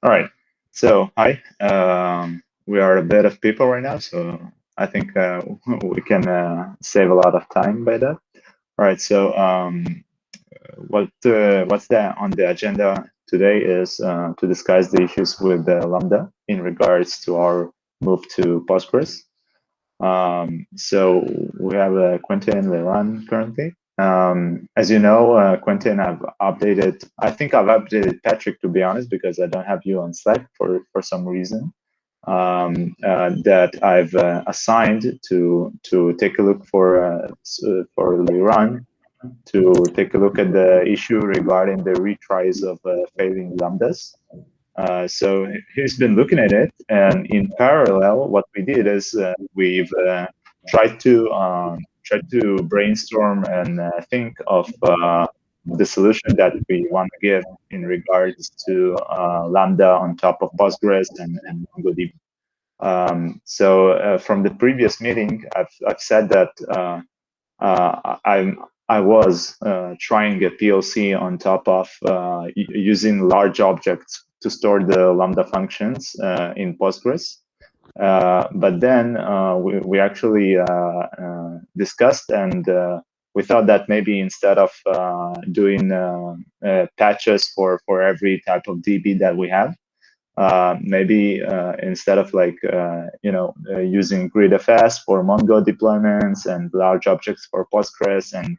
All right. So hi. We are a bit of people right now, so I think we can save a lot of time by that. All right. So what's that on the agenda today is to discuss the issues with Lambda in regards to our move to Postgres. So we have Quentin and Leran currently. As you know, Quentin, I've updated. I think I've updated Patrick, to be honest, because I don't have you on Slack for some reason. That I've assigned to take a look for Leran to take a look at the issue regarding the retries of failing lambdas. So he's been looking at it, and in parallel, what we did is we've tried to brainstorm and think of the solution that we want to give in regards to Lambda on top of Postgres and MongoDB. So from the previous meeting, I've said that I was trying a POC on top of using large objects to store the Lambda functions in Postgres. But then we actually discussed, and we thought that maybe instead of doing patches for every type of DB that we have, maybe instead of like using GridFS for Mongo deployments and large objects for Postgres and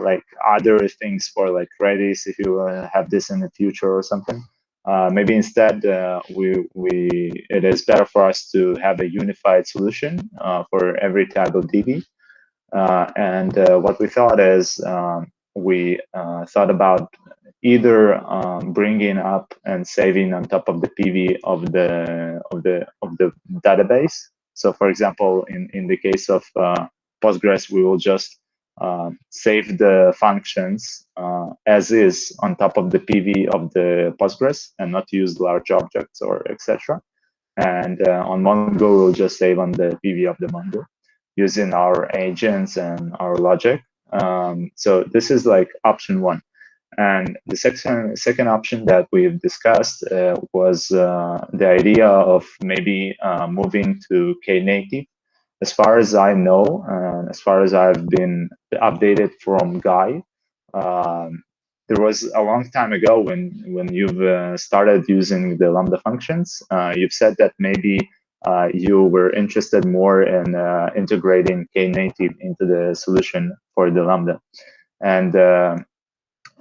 like other things for like Redis, if you have this in the future or something. Maybe instead it is better for us to have a unified solution for every type of DB. And what we thought is we thought about either bringing up and saving on top of the PV of the database. So, for example, in the case of Postgres, we will just save the functions as is on top of the PV of the Postgres and not use large objects or etc. And on Mongo, we'll just save on the PV of the Mongo using our agents and our logic. So this is like option one. And the second option that we've discussed was the idea of maybe moving to Knative. As far as I know, and as far as I've been updated from Guy, there was a long time ago when you've started using the Lambda functions, you've said that maybe you were interested more in integrating Knative into the solution for the Lambda. And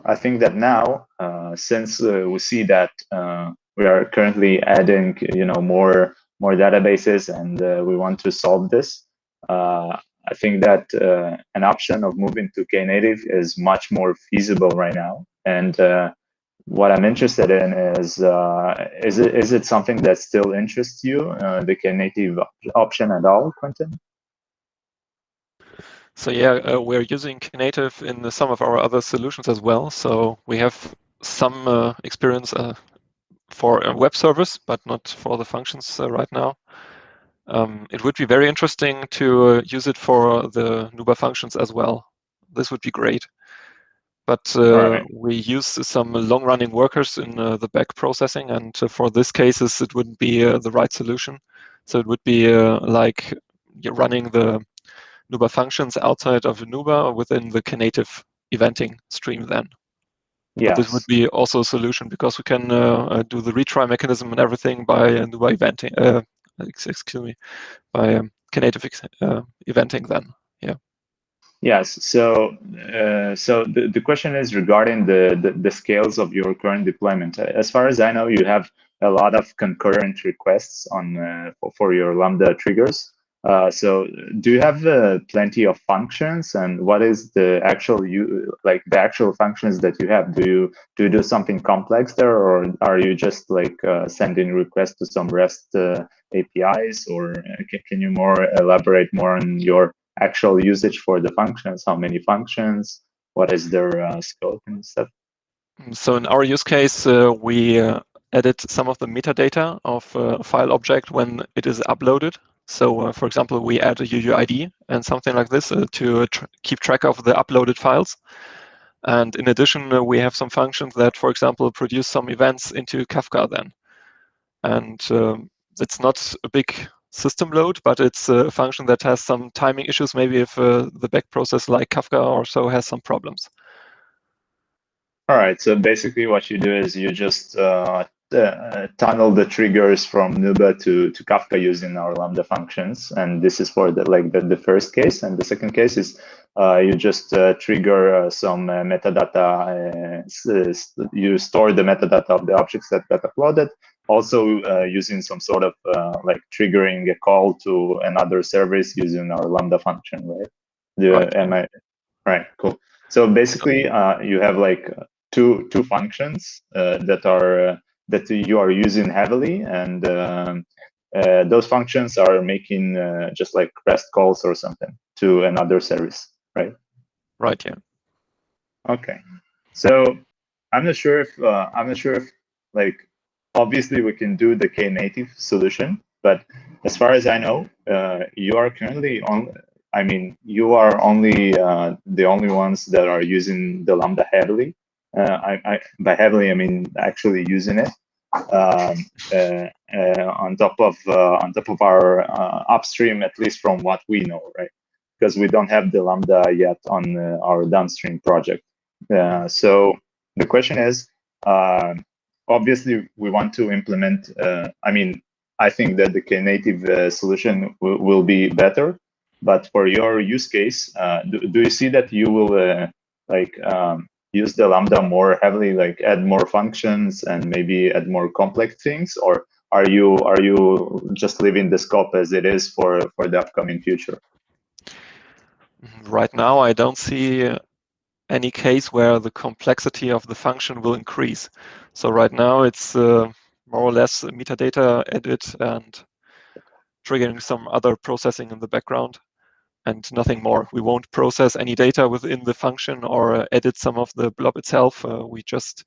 I think that now, since we see that we are currently adding, more databases, and we want to solve this, I think that an option of moving to Knative is much more feasible right now. And what I'm interested in is it something that still interests you, the Knative option at all, Quentin? So yeah, we're using Knative in some of our other solutions as well. So we have some experience for a web service, but not for the functions right now. It would be very interesting to use it for the NooBaa functions as well. This would be great. But we use some long-running workers in the back processing, and for this cases, it wouldn't be the right solution. So it would be like you're running the NooBaa functions outside of NooBaa within the Knative eventing stream then. Yes. But this would be also a solution because we can do the retry mechanism and everything by NooBaa eventing, excuse me, by Knative eventing then, yeah. Yes, so the question is regarding the scales of your current deployment. As far as I know, you have a lot of concurrent requests on for your Lambda triggers. So do you have plenty of functions, and what is the actual functions that you have? Do you do something complex there, or are you just like sending requests to some REST APIs, or can you elaborate more on your actual usage for the functions? How many functions? What is their scope and stuff? So in our use case, we added some of the metadata of a file object when it is uploaded. So, for example, we add a UUID and something like this to keep track of the uploaded files. And in addition, we have some functions that, for example, produce some events into Kafka then. and it's not a big system load, but it's a function that has some timing issues, maybe if the back process like Kafka or so has some problems. All right, so basically what you do is you just tunnel the triggers from NooBaa to Kafka using our Lambda functions. And this is for the first case. And the second case is you just trigger some metadata. You store the metadata of the objects that got uploaded, also using some sort of like triggering a call to another service using our Lambda function, right? Right. Right, cool. So basically, you have like two functions that you are using heavily, and those functions are making just like REST calls or something to another service, right? Right. Yeah. Okay. So I'm not sure if like obviously we can do the Knative solution, but as far as I know, you are currently on. I mean, you are only the only ones that are using the Lambda heavily. By heavily, I mean actually using it on top of our upstream, at least from what we know, right? Because we don't have the Lambda yet on our downstream project. So the question is, obviously, we want to implement. I mean, I think that the Knative solution will be better. But for your use case, do you see that you will use the Lambda more heavily, like add more functions and maybe add more complex things, or are you just leaving the scope as it is for the upcoming future? Right now, I don't see any case where the complexity of the function will increase. So right now, it's more or less metadata edit and triggering some other processing in the background, and nothing more. We won't process any data within the function or edit some of the blob itself. We just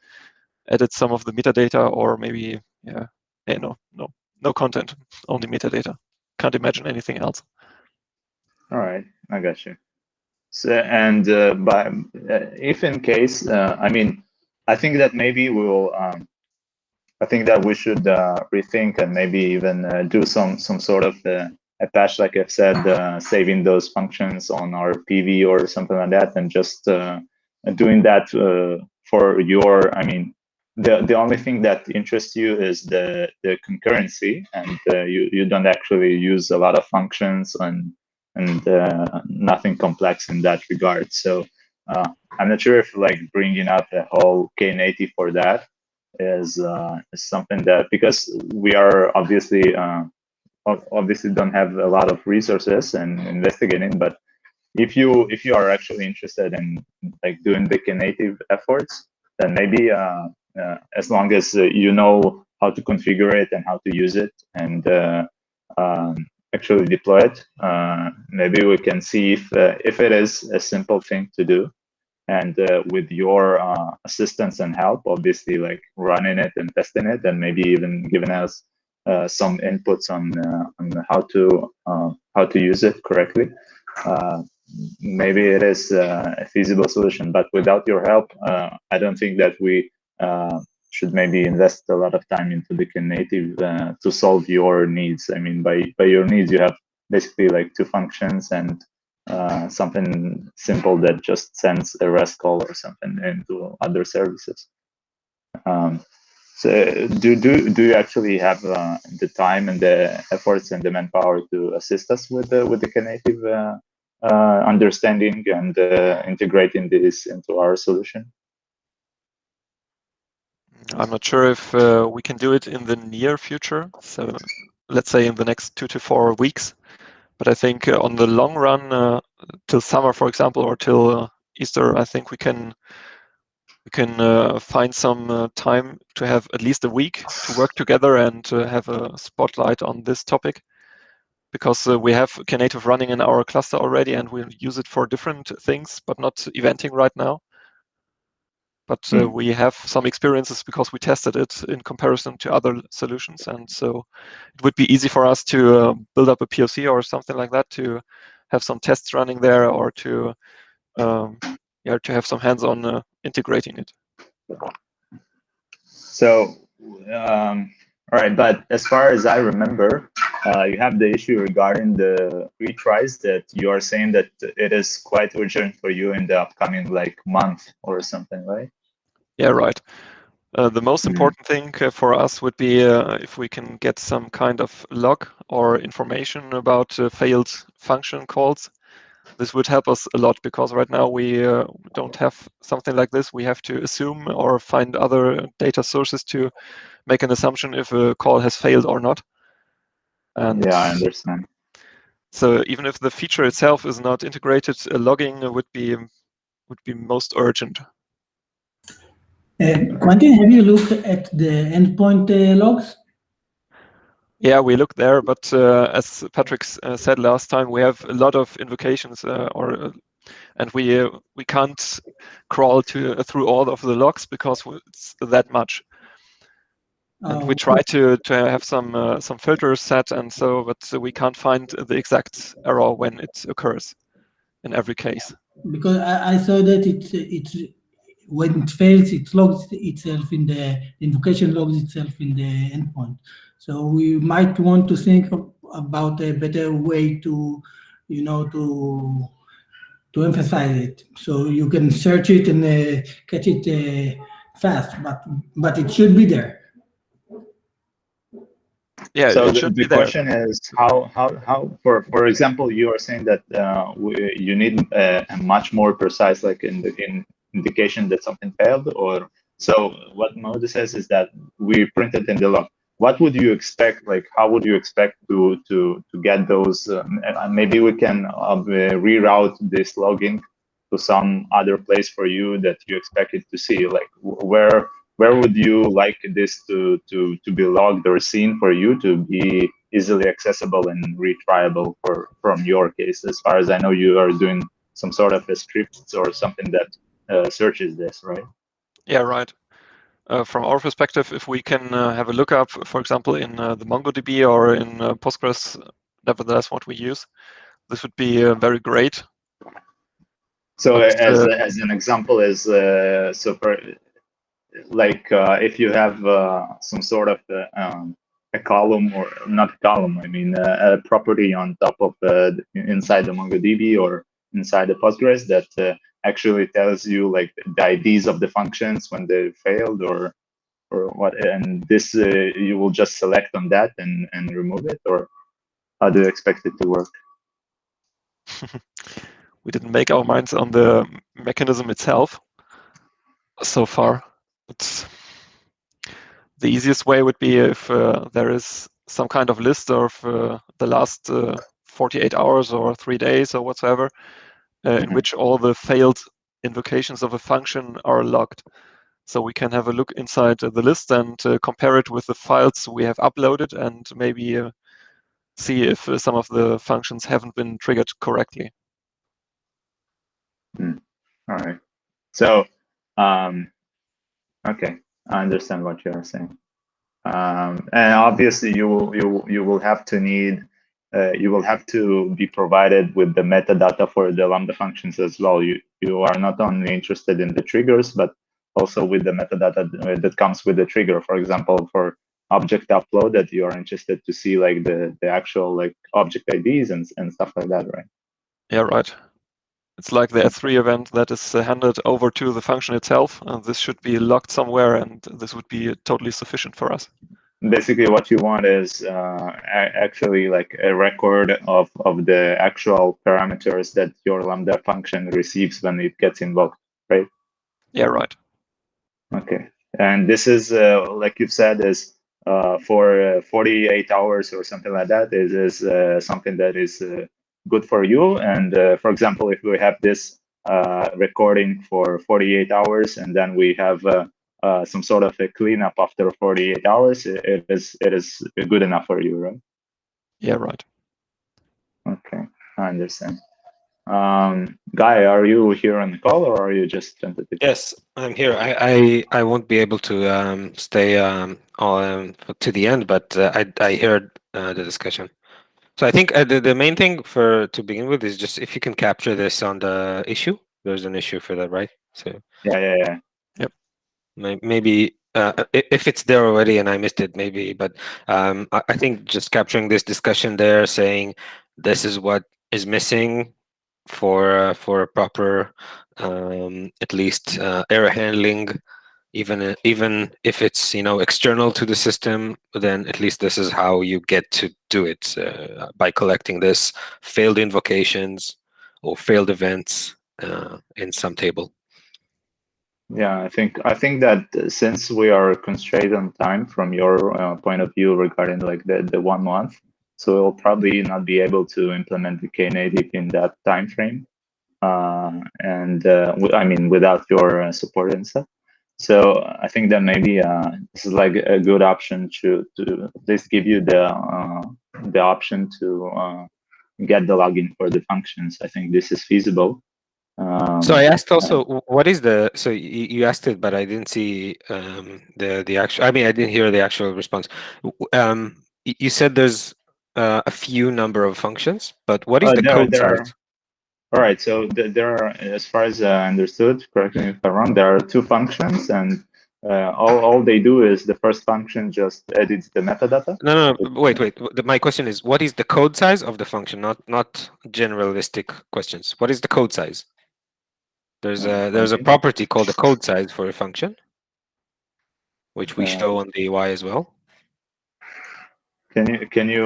edit some of the metadata, or maybe no content, only metadata. Can't imagine anything else. All right, I got you. So, and if in case, I mean, I think that maybe we will. I think that we should rethink and maybe even do some sort of a patch, like I've said, saving those functions on our PV or something like that, and just doing that for your. I mean, the only thing that interests you is the concurrency, and you don't actually use a lot of functions and nothing complex in that regard. So I'm not sure if like bringing up a whole Knative for that is something that, because we are obviously don't have a lot of resources and investigating, but if you are actually interested in like doing the Knative efforts, then maybe as long as you know how to configure it and how to use it and actually deploy it, maybe we can see if it is a simple thing to do. And with your assistance and help, obviously, like running it and testing it, and maybe even giving us some inputs on how to use it correctly, maybe it is a feasible solution. But without your help, I don't think that we should maybe invest a lot of time into the Knative to solve your needs. I mean, by your needs, you have basically like two functions and something simple that just sends a REST call or something into other services. So do you actually have the time and the efforts and the manpower to assist us with the Knative understanding and integrating this into our solution? I'm not sure if we can do it in the near future. So let's say in the next 2 to 4 weeks. But I think on the long run, till summer, for example, or till Easter, I think we can find some time to have at least a week to work together and have a spotlight on this topic, because we have Knative running in our cluster already, and we'll use it for different things, but not eventing right now. But we have some experiences because we tested it in comparison to other solutions, and so it would be easy for us to build up a POC or something like that, to have some tests running there, or to have some hands-on integrating it. So All right, but as far as I remember, you have the issue regarding the retries that you are saying that it is quite urgent for you in the upcoming like month or something, right? Yeah, right. The most important thing for us would be if we can get some kind of log or information about failed function calls. This would help us a lot because right now we don't have something like this. We have to assume or find other data sources to make an assumption if a call has failed or not. And Yeah, I understand. so even if the feature itself is not integrated, logging would be most urgent. Quentin, have you looked at the endpoint logs? Yeah, we looked there, but as Patrick said last time, we have a lot of invocations, and we can't crawl through all of the logs because it's that much. And we try to have some filters set, and so, but we can't find the exact error when it occurs in every case. Because I saw that it's when it fails, it logs itself in the invocation logs itself in the endpoint. So we might want to think about a better way to, to emphasize it. So you can search it and catch it fast, but it should be there. Yeah, So it should the be there. question is how for example, you are saying that you need a much more precise like in indication that something failed, or so what Modi says is that we print it in the log. What would you expect? Like, how would you expect to get those? Maybe we can reroute this logging to some other place for you that you expect it to see. Like, where would you like this to be logged or seen for you to be easily accessible and retriable from your case? As far as I know, you are doing some sort of a script or something that searches this, right? Yeah, right. From our perspective, if we can have a lookup, for example, in the MongoDB or in Postgres, nevertheless, what we use, this would be very great. So But, as an example is so for like if you have some sort of a column or not a column, I mean a property on top of inside the MongoDB or inside the Postgres that actually tells you like the IDs of the functions when they failed or what, and this you will just select on that and remove it, or how do you expect it to work? we didn't make our minds on the mechanism itself so far. It's the easiest way would be if there is some kind of list of the last 48 hours or 3 days or whatsoever, in which all the failed invocations of a function are logged. So we can have a look inside the list and compare it with the files we have uploaded and maybe see if some of the functions haven't been triggered correctly. All right. So, okay, I understand what you are saying. And obviously, you will have to need you will have to be provided with the metadata for the Lambda functions as well. You are not only interested in the triggers, but also with the metadata that comes with the trigger. For example, for object upload, that you are interested to see like the actual like object IDs and stuff like that, right? Yeah, right. It's like the S3 event that is handed over to the function itself. This should be logged somewhere, and this would be totally sufficient for us. Basically, what you want is actually like a record of the actual parameters that your Lambda function receives when it gets invoked, right? Yeah, right. Okay. And this is, like you've said, is for 48 hours or something like that. Is something that is good for you. And for example, if we have this recording for 48 hours and then we have some sort of a cleanup after 48 hours, it is good enough for you, right? Yeah, right. Okay, I understand. Guy, are you here on the call or are you just tentative? Yes, I'm here. I won't be able to stay to the end, but I heard the discussion. So I think the main thing to begin with is just if you can capture this on the issue. There's an issue for that, right? So Yeah. Yep. maybe if it's there already and I missed it, maybe. But I think just capturing this discussion there, saying this is what is missing for a proper, at least error handling. Even if it's external to the system, then at least this is how you get to do it, by collecting this failed invocations or failed events in some table. Yeah, I think that since we are constrained on time from your point of view regarding like the 1 month, so we'll probably not be able to implement the Knative in that time frame, and I mean without your support and stuff. So I think that maybe this is like a good option to at least give you the option to get the login for the functions. I think this is feasible. So I asked also, what is the, so you asked it, but I didn't see the actual, I mean, I didn't hear the actual response. You said there's a few number of functions, but what is the code size? All right, so there are, as far as I understood, correct me if I'm wrong, there are 2 functions, and all they do is the first function just edits the metadata. No, wait. My question is, what is the code size of the function? Not generalistic questions. What is the code size? There's a property called the code size for a function, which we show on the UI as well. Can you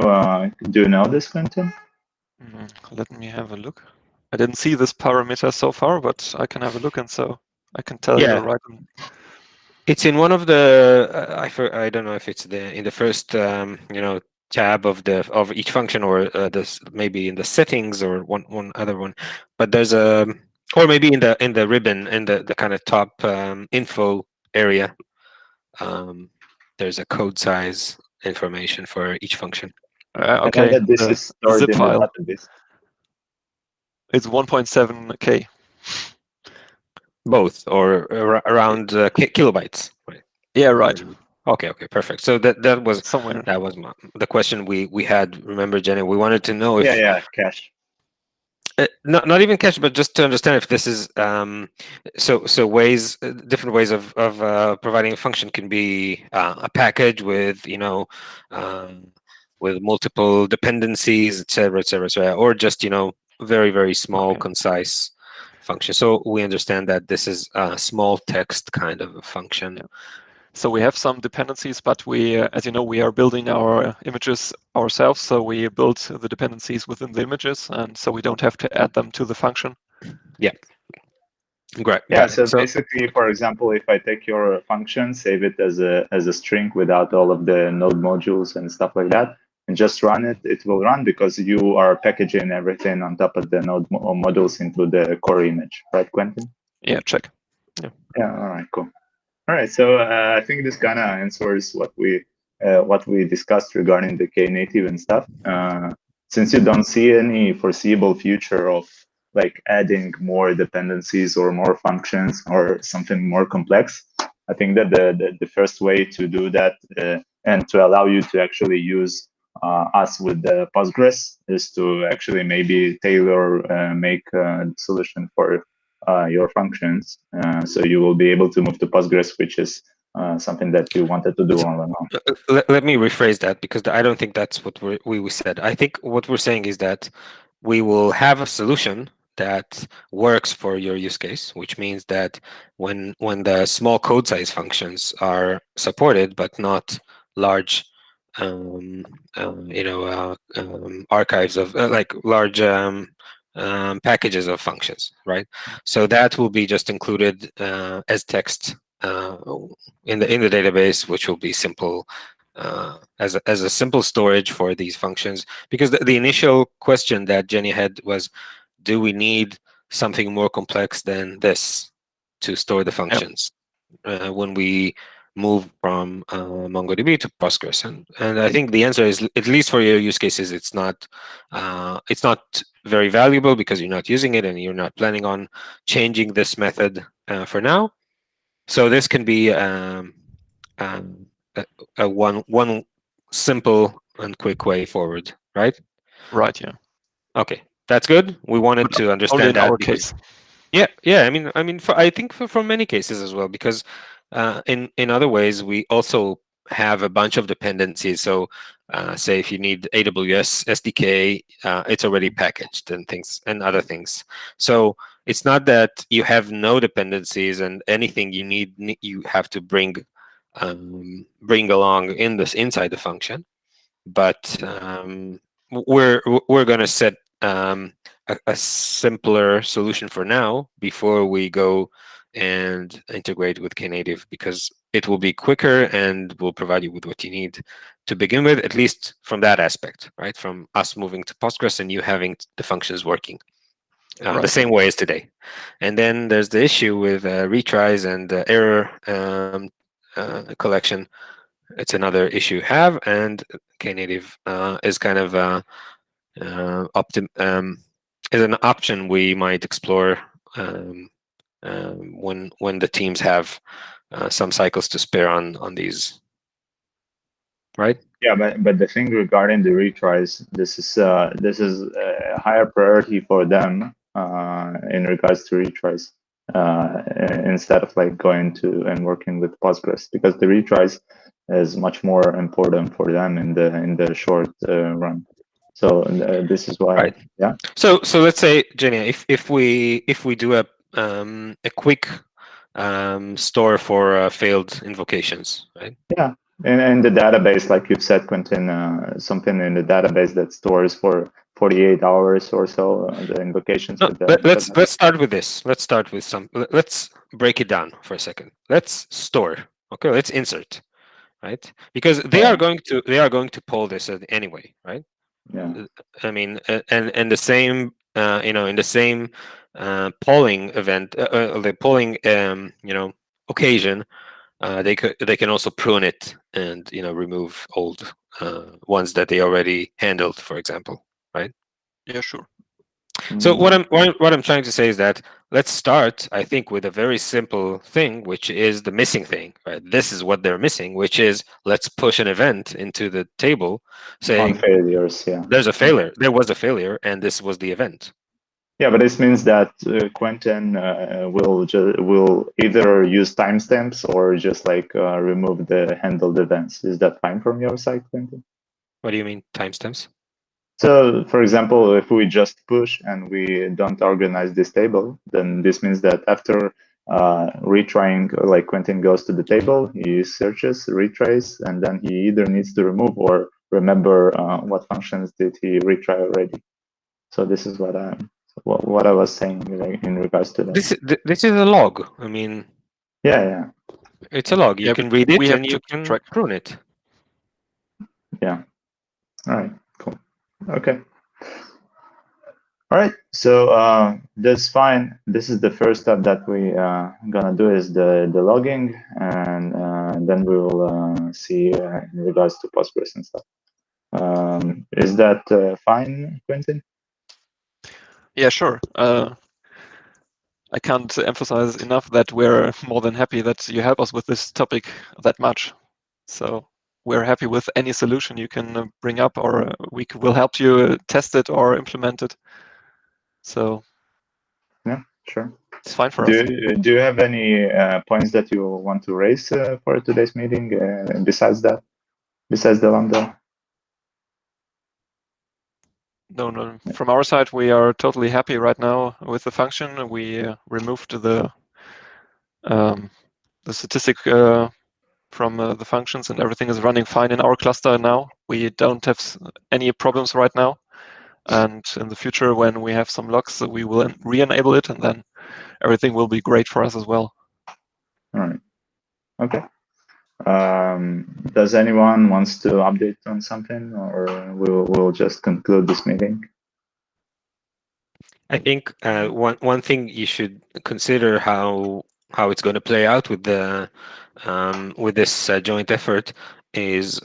do you know this, Quentin? Let me have a look. I didn't see this parameter so far, but I can have a look, and so I can tell you right. It's in one of the I don't know if it's in the first tab of each function, or this maybe in the settings or one other one, but there's a, or maybe in the ribbon in the kind of top info area. There's a code size information for each function. Okay. I know that this is stored zip in file. the database. It's 1.7K. Both, or around kilobytes. Right. Yeah, right. Okay, perfect. So that was somewhere. That was the question we had. Remember, Jenny, we wanted to know if cache. Not even cache, but just to understand if this is so ways, different ways of providing a function can be a package with with multiple dependencies, etc., or just very small, concise function. So we understand that this is a small text kind of a function. Yeah. So we have some dependencies, but we, as you know, we are building our images ourselves. So we build the dependencies within the images, and so we don't have to add them to the function. Yeah. Great. Yeah. So basically, for example, if I take your function, save it as a string without all of the node modules and stuff like that, and just run it, it will run because you are packaging everything on top of the node modules into the core image, right, Quentin? Yeah. Check. Yeah. All right. Cool. All right, so I think this kind of answers what we discussed regarding the Knative and stuff. Since you don't see any foreseeable future of like adding more dependencies or more functions or something more complex, I think that the first way to do that and to allow you to actually use us with the Postgres is to actually maybe tailor make a solution for your functions, so you will be able to move to Postgres, which is something that you wanted to do all along. Let me rephrase that, because I don't think that's what we said. I think what we're saying is that we will have a solution that works for your use case, which means that when the small code size functions are supported, but not large archives of like large packages of functions, right? So that will be just included as text in the database, which will be simple as a simple storage for these functions. Because the initial question that Jenny had was, do we need something more complex than this to store the functions when we move from MongoDB to Postgres? And I think the answer is, at least for your use cases, it's not very valuable because you're not using it and you're not planning on changing this method for now. So this can be a one simple and quick way forward, right? Right. Yeah. Okay, that's good. We wanted to understand that. Only in our case. Yeah. I mean, I think for many cases as well, because in other ways, we also have a bunch of dependencies. So say if you need AWS SDK, it's already packaged and things and other things. So it's not that you have no dependencies and anything you need you have to bring along in this inside the function, but we're going to set a simpler solution for now before we go and integrate with Knative, because it will be quicker and will provide you with what you need to begin with, at least from that aspect, right? From us moving to Postgres and you having the functions working the same way as today. And then there's the issue with retries and error collection. It's another issue you have, and Knative is kind of is an option we might explore when the teams have some cycles to spare on these, right? Yeah, but the thing regarding the retries, this is a higher priority for them in regards to retries instead of like going to and working with Postgres, because the retries is much more important for them in the short run. So this is why, right. Yeah. So let's say, Jenny, if we do a quick store for failed invocations, right? Yeah, in the database, like you've said, Quentin, something in the database that stores for 48 hours or so the invocations. No, let's start with this. Let's start with let's break it down for a second. Let's store. Okay, let's insert, right? Because they are going to pull this anyway, right? Yeah. I mean, and the same, in the same polling event, the polling, occasion, they can also prune it and remove old ones that they already handled, for example, right? Yeah, sure. So what I'm trying to say is that let's start, I think, with a very simple thing, which is the missing thing, right? This is what they're missing, which is let's push an event into the table saying on failures. Yeah, there's a failure. There was a failure, and this was the event. Yeah, but this means that Quentin will either use timestamps or just like remove the handled events. Is that fine from your side, Quentin? What do you mean timestamps? So, for example, if we just push and we don't organize this table, then this means that after retrying, like Quentin goes to the table, he searches, retries, and then he either needs to remove or remember what functions did he retry already. So this is what I was saying in regards to that. This is a log. I mean, yeah, it's a log. You can read it and you can prune it. Yeah. All right. Cool. Okay. All right. So that's fine. This is the first step that we gonna do is the logging, and then we will see in regards to Postgres and stuff. Is that fine, Quentin? Yeah, sure. I can't emphasize enough that we're more than happy that you help us with this topic that much. So we're happy with any solution you can bring up, or we will help you test it or implement it. So yeah, sure. It's fine for us. Do you have any points that you want to raise for today's meeting besides that, besides the Lambda? No. From our side, we are totally happy right now with the function. We removed the statistic from the functions, and everything is running fine in our cluster now. We don't have any problems right now. And in the future, when we have some logs, we will re-enable it, and then everything will be great for us as well. All right. Okay. Does anyone wants to update on something, or we'll just conclude this meeting? I think one thing you should consider how it's going to play out with the with this joint effort is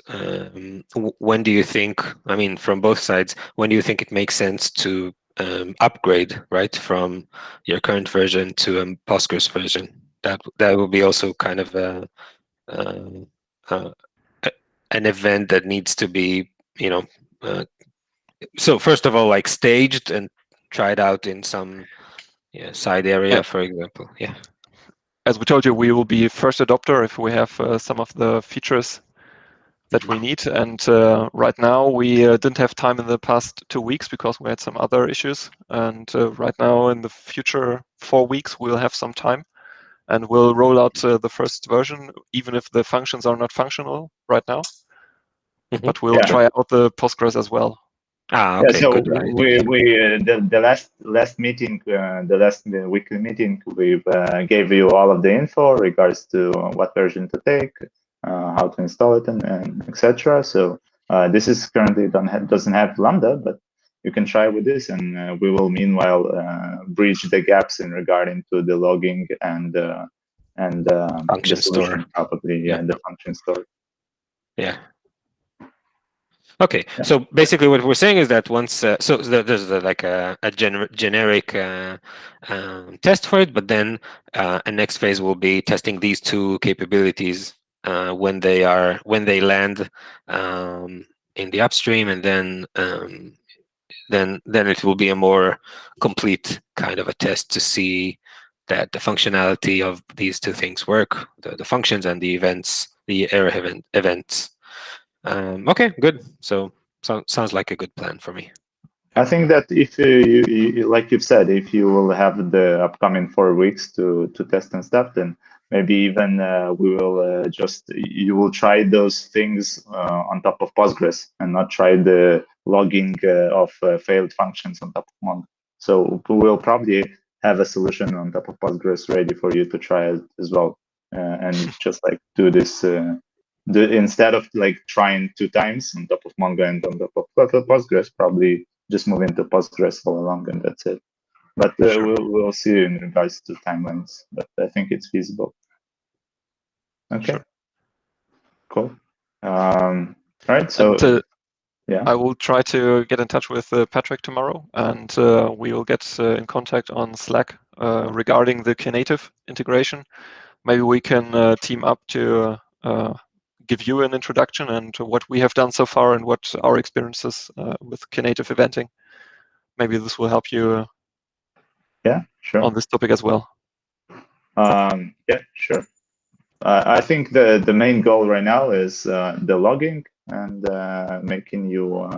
when do you think? I mean, from both sides, when do you think it makes sense to upgrade, right, from your current version to a Postgres version? That will be also kind of an event that needs to be, so first of all, like staged and tried out in some side area, for example. Yeah. as we told you, we will be first adopter if we have some of the features that we need. And right now, we didn't have time in the past 2 weeks because we had some other issues. And right now, in the future 4 weeks, we'll have some time. And we'll roll out the first version, even if the functions are not functional right now. But we'll try out the Postgres as well. Okay, so good. The last meeting, the last weekly meeting, we gave you all of the info regards to what version to take, how to install it, and etc. So this is currently doesn't have Lambda, but you can try with this, and we will meanwhile bridge the gaps in regarding to the logging and function the solution, store. probably, the function store. Yeah. Okay, so basically what we're saying is that once, so there's like a generic test for it, but then a next phase will be testing these two capabilities when they land in the upstream, and then it will be a more complete kind of a test to see that the functionality of these two things work, the functions and the events, the error events. Okay, good. So sounds like a good plan for me. I think that if you like you've said, if you will have the upcoming 4 weeks to test and stuff, then maybe even we will you will try those things on top of Postgres and not try the logging of failed functions on top of Mongo. So we will probably have a solution on top of Postgres ready for you to try as well, and just like do this. Instead of like trying 2 times on top of Mongo and on top of Postgres, probably just move into Postgres all along, and that's it. But we'll see in regards to timelines, but I think it's feasible. Okay, cool. All right, so I will try to get in touch with Patrick tomorrow, and we will get in contact on Slack regarding the Knative integration. Maybe we can team up to give you an introduction and what we have done so far and what our experiences with Knative eventing. Maybe this will help you on this topic as well. Yeah, sure. I think the main goal right now is the logging and making you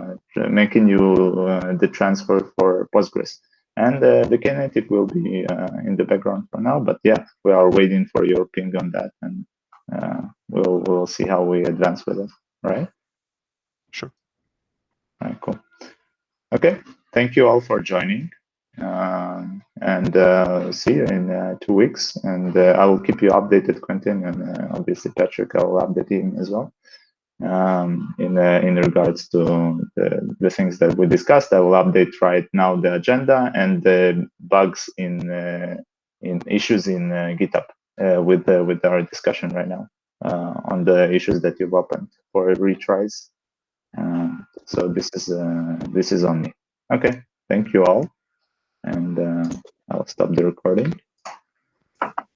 the transfer for Postgres. And the Knative will be in the background for now, but yeah, we are waiting for your ping on that, and we'll see how we advance with it. Right? Sure. All right, cool. Okay, thank you all for joining, and see you in 2 weeks. And I will keep you updated, Quentin, and obviously Patrick. I will update him as well. In regards to the things that we discussed, I will update right now the agenda and the bugs in issues in GitHub with our discussion right now on the issues that you've opened for retries. So this is on me. Okay, thank you all, and I'll stop the recording.